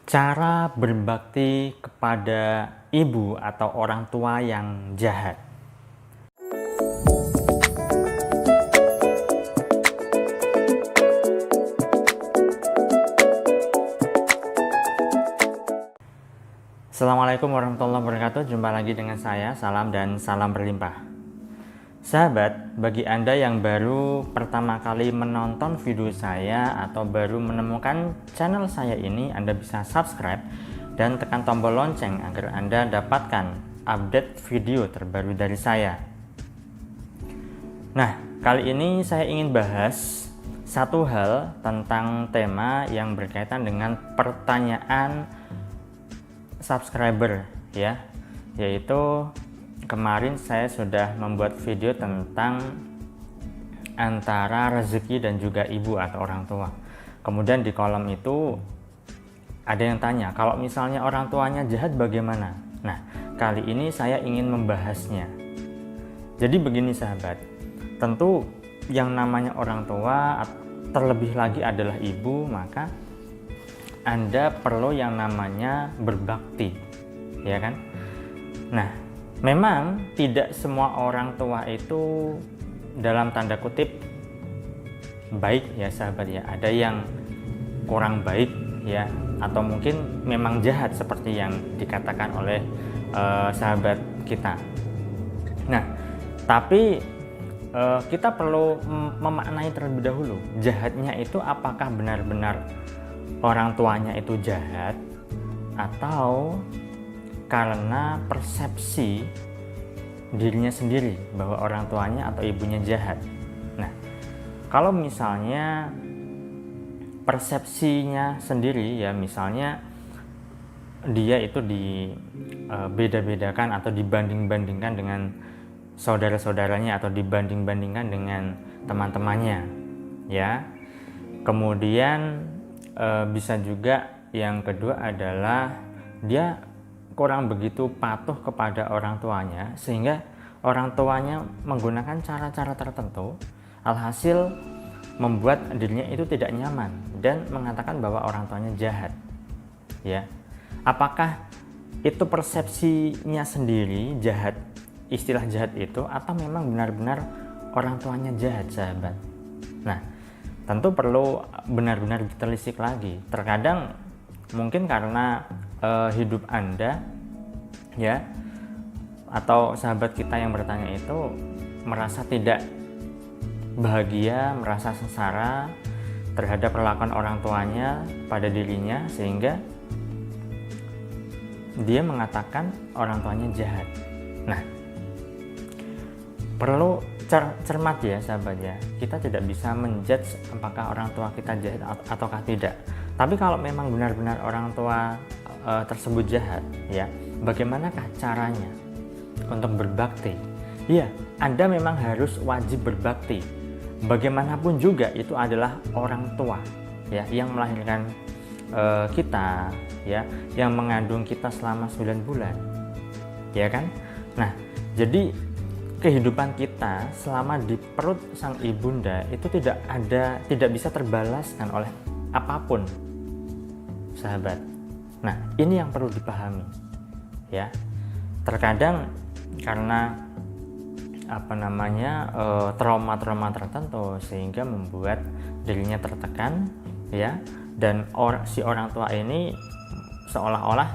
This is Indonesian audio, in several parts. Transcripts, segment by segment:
Cara berbakti kepada ibu atau orang tua yang jahat. Assalamualaikum warahmatullahi wabarakatuh. Jumpa lagi dengan saya, salam dan salam berlimpah. Sahabat, bagi Anda yang baru pertama kali menonton video saya atau baru menemukan channel saya ini, Anda bisa subscribe dan tekan tombol lonceng agar Anda dapatkan update video terbaru dari saya. Nah, kali ini saya ingin bahas satu hal tentang tema yang berkaitan dengan pertanyaan subscriber ya, yaitu kemarin saya sudah membuat video tentang antara rezeki dan juga ibu atau orang tua. Kemudian di kolom itu ada yang tanya, kalau misalnya orang tuanya jahat bagaimana? Nah, kali ini saya ingin membahasnya. Jadi begini sahabat, tentu yang namanya orang tua, terlebih lagi adalah ibu, maka Anda perlu yang namanya berbakti, ya kan? Nah, memang tidak semua orang tua itu dalam tanda kutip baik ya sahabat ya. Ada yang kurang baik ya, atau mungkin memang jahat seperti yang dikatakan oleh sahabat kita. Nah, tapi kita perlu memaknai terlebih dahulu, jahatnya itu apakah benar-benar orang tuanya itu jahat atau karena persepsi dirinya sendiri bahwa orang tuanya atau ibunya jahat. Nah, kalau misalnya persepsinya sendiri ya, misalnya dia itu dibeda-bedakan atau dibanding-bandingkan dengan saudara-saudaranya atau dibanding-bandingkan dengan teman-temannya ya. Kemudian bisa juga yang kedua adalah dia kurang begitu patuh kepada orang tuanya, sehingga orang tuanya menggunakan cara-cara tertentu, alhasil membuat dirinya itu tidak nyaman dan mengatakan bahwa orang tuanya jahat ya. Apakah itu persepsinya sendiri jahat, istilah jahat itu, atau memang benar-benar orang tuanya jahat sahabat? Nah, tentu perlu benar-benar ditelisik lagi. Terkadang mungkin karena hidup Anda ya, atau sahabat kita yang bertanya itu merasa tidak bahagia, merasa sengsara terhadap perlakuan orang tuanya pada dirinya, sehingga dia mengatakan orang tuanya jahat. Nah, perlu cermat ya sahabat ya. Kita tidak bisa menjudge apakah orang tua kita jahat ataukah tidak. Tapi kalau memang benar-benar orang tua tersebut jahat ya, bagaimanakah caranya untuk berbakti? Ya, Anda memang harus wajib berbakti. Bagaimanapun juga itu adalah orang tua ya, yang melahirkan kita ya, yang mengandung kita selama 9 bulan ya kan. Nah, jadi kehidupan kita selama di perut sang ibunda itu tidak bisa terbalaskan oleh apapun sahabat. Nah, ini yang perlu dipahami ya. Terkadang karena trauma-trauma tertentu sehingga membuat dirinya tertekan ya, dan si orang tua ini seolah-olah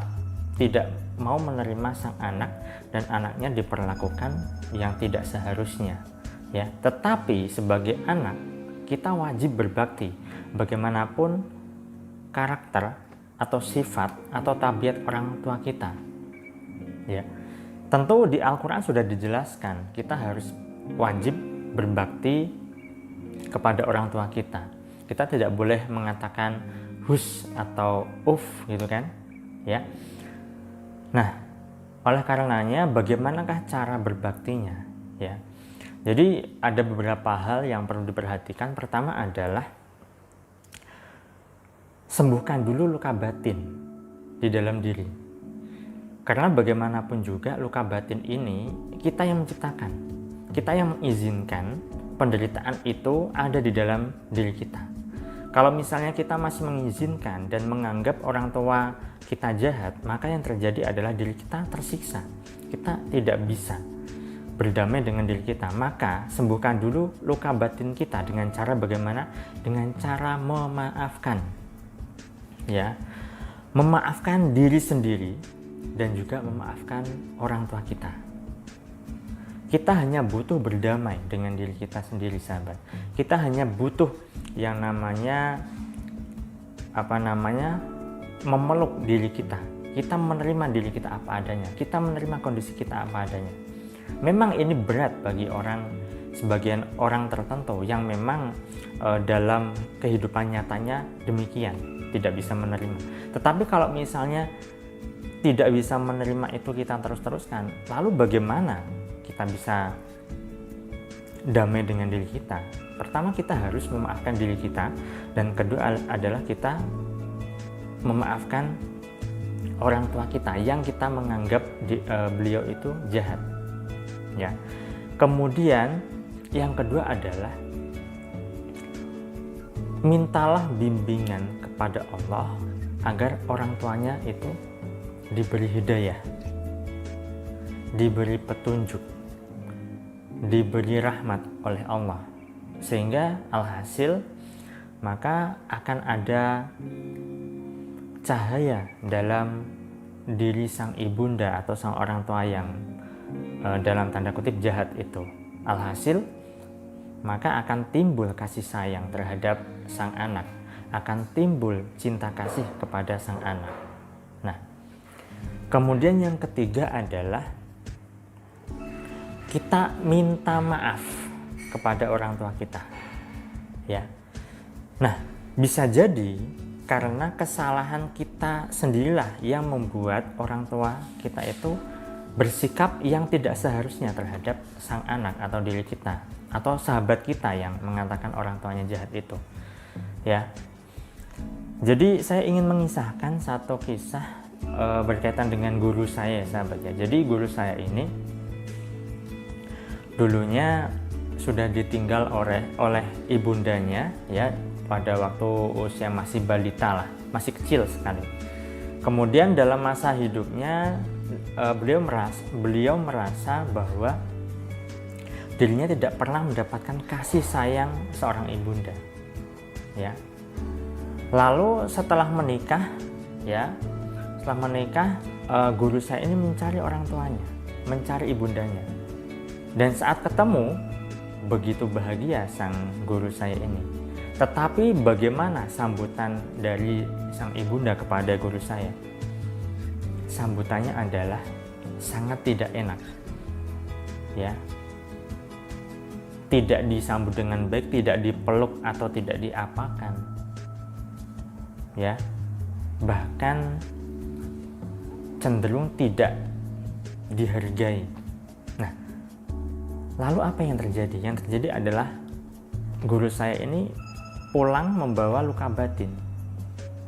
tidak mau menerima sang anak dan anaknya diperlakukan yang tidak seharusnya ya. Tetapi sebagai anak kita wajib berbakti bagaimanapun karakter atau sifat atau tabiat orang tua kita ya. Tentu di Al-Quran sudah dijelaskan kita harus wajib berbakti kepada orang tua kita. Kita tidak boleh mengatakan hus atau gitu kan ya. Nah, oleh karenanya bagaimanakah cara berbaktinya ya. Jadi ada beberapa hal yang perlu diperhatikan. Pertama adalah sembuhkan dulu luka batin di dalam diri. Karena bagaimanapun juga luka batin ini kita yang menciptakan, kita yang mengizinkan penderitaan itu ada di dalam diri kita. Kalau misalnya kita masih mengizinkan dan menganggap orang tua kita jahat, maka yang terjadi adalah diri kita tersiksa. Kita tidak bisa berdamai dengan diri kita. Maka sembuhkan dulu luka batin kita dengan cara bagaimana? Dengan cara memaafkan. Ya. Memaafkan diri sendiri dan juga memaafkan orang tua kita. Kita hanya butuh berdamai dengan diri kita sendiri, sahabat. Kita hanya butuh yang namanya memeluk diri kita. Kita menerima diri kita apa adanya. Kita menerima kondisi kita apa adanya. Memang ini berat bagi sebagian orang tertentu yang memang dalam kehidupan nyatanya demikian, tidak bisa menerima. Tetapi kalau misalnya tidak bisa menerima itu kita terus-teruskan, lalu bagaimana kita bisa damai dengan diri kita? Pertama, kita harus memaafkan diri kita, dan kedua adalah kita memaafkan orang tua kita yang kita menganggap beliau itu jahat. Ya. Kemudian yang kedua adalah mintalah bimbingan kepada Allah agar orang tuanya itu diberi hidayah, diberi petunjuk, diberi rahmat oleh Allah, sehingga alhasil maka akan ada cahaya dalam diri sang ibunda atau sang orang tua yang dalam tanda kutip jahat itu. Alhasil maka akan timbul kasih sayang terhadap sang anak, akan timbul cinta kasih kepada sang anak. Nah, kemudian yang ketiga adalah kita minta maaf kepada orang tua kita. Ya. Nah, bisa jadi karena kesalahan kita sendirilah yang membuat orang tua kita itu bersikap yang tidak seharusnya terhadap sang anak atau diri kita atau sahabat kita yang mengatakan orang tuanya jahat itu. Ya. Jadi saya ingin mengisahkan satu kisah berkaitan dengan guru saya, sahabat ya. Jadi guru saya ini dulunya sudah ditinggal oleh ibundanya ya pada waktu usia masih balita lah, masih kecil sekali. Kemudian dalam masa hidupnya beliau merasa bahwa dirinya tidak pernah mendapatkan kasih sayang seorang ibunda. Ya. Lalu setelah menikah, guru saya ini mencari orang tuanya, mencari ibundanya. Dan saat ketemu, begitu bahagia sang guru saya ini. Tetapi bagaimana sambutan dari sang ibunda kepada guru saya? Sambutannya adalah sangat tidak enak. Ya. Tidak disambut dengan baik, tidak dipeluk atau tidak diapakan. Ya. Bahkan cenderung tidak dihargai. Nah, lalu apa yang terjadi? Yang terjadi adalah guru saya ini pulang membawa luka batin.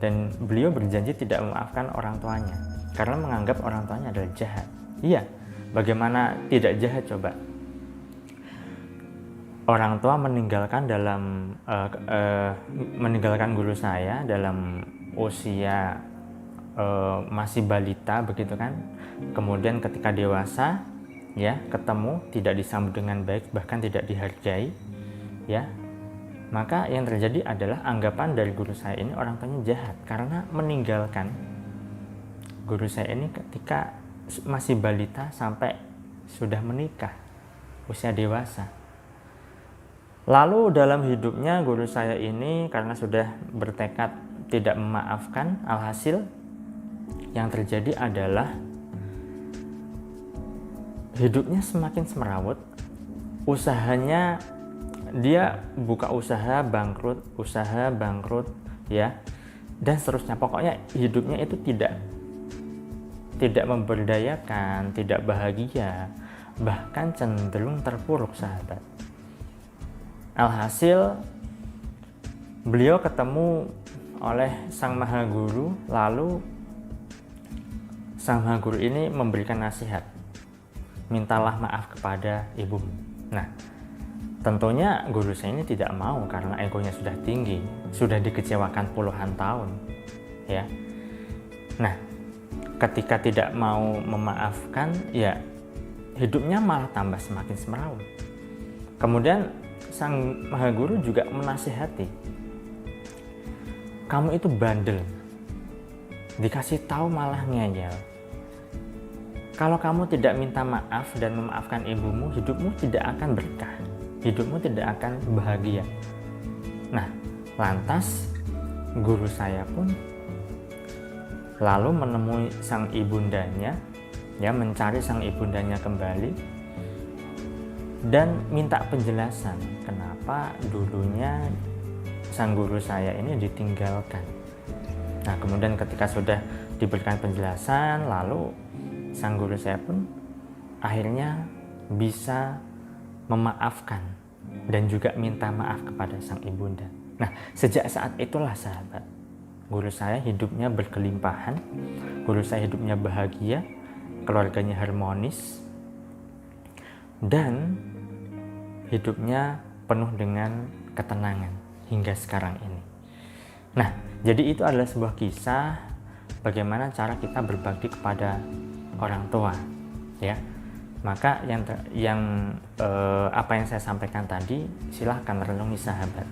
Dan beliau berjanji tidak memaafkan orang tuanya karena menganggap orang tuanya adalah jahat. Iya, bagaimana tidak jahat coba? Orang tua meninggalkan guru saya dalam usia masih balita begitu kan. Kemudian ketika dewasa ya ketemu tidak disambut dengan baik, bahkan tidak dihargai ya. Maka yang terjadi adalah anggapan dari guru saya ini orang tuanya jahat karena meninggalkan guru saya ini ketika masih balita sampai sudah menikah usia dewasa. Lalu dalam hidupnya guru saya ini karena sudah bertekad tidak memaafkan, alhasil yang terjadi adalah hidupnya semakin semerawut. Usahanya dia buka usaha bangkrut ya, dan seterusnya. Pokoknya hidupnya itu tidak memberdayakan, tidak bahagia, bahkan cenderung terpuruk, sahabat. Alhasil beliau ketemu oleh Sang Maha Guru, lalu Sang Maha Guru ini memberikan nasihat, mintalah maaf kepada ibumu. Nah, Tentunya guru saya ini tidak mau karena egonya sudah tinggi, sudah dikecewakan puluhan tahun, ya. Nah, ketika tidak mau memaafkan, ya hidupnya malah tambah semakin semeraut. Kemudian sang maha guru juga menasihati, kamu itu bandel, dikasih tahu malah ngeyel. Kalau kamu tidak minta maaf dan memaafkan ibumu, hidupmu tidak akan berkah, hidupmu tidak akan bahagia. Nah, lantas guru saya pun lalu menemui sang ibundanya, ya, mencari sang ibundanya kembali dan minta penjelasan kenapa dulunya sang guru saya ini ditinggalkan. Nah, kemudian ketika sudah diberikan penjelasan, lalu sang guru saya pun akhirnya bisa memaafkan dan juga minta maaf kepada sang ibunda. Nah, sejak saat itulah sahabat, guru saya hidupnya berkelimpahan, guru saya hidupnya bahagia, keluarganya harmonis, dan hidupnya penuh dengan ketenangan hingga sekarang ini. Nah, jadi itu adalah sebuah kisah bagaimana cara kita berbakti kepada orang tua, ya. Maka apa yang saya sampaikan tadi, silahkan renungi sahabat.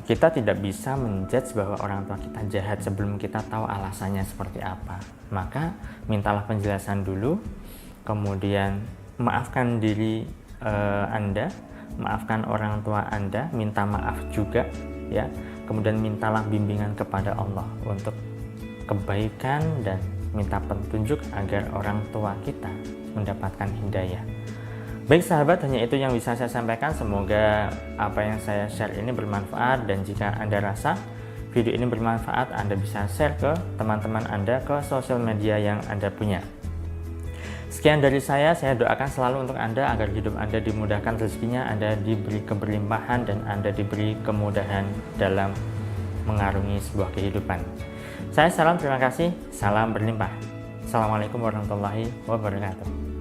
Kita tidak bisa menjudge bahwa orang tua kita jahat sebelum kita tahu alasannya seperti apa. Maka mintalah penjelasan dulu, kemudian maafkan diri Anda, maafkan orang tua Anda, minta maaf juga, ya. Kemudian mintalah bimbingan kepada Allah untuk kebaikan dan minta petunjuk agar orang tua kita mendapatkan hidayah. Baik sahabat, hanya itu yang bisa saya sampaikan. Semoga apa yang saya share ini bermanfaat, dan jika Anda rasa video ini bermanfaat, Anda bisa share ke teman-teman Anda, ke sosial media yang Anda punya. Sekian dari saya doakan selalu untuk Anda agar hidup Anda dimudahkan rezekinya, Anda diberi keberlimpahan, dan Anda diberi kemudahan dalam mengarungi sebuah kehidupan. Saya salam terima kasih, salam berlimpah. Assalamualaikum warahmatullahi wabarakatuh.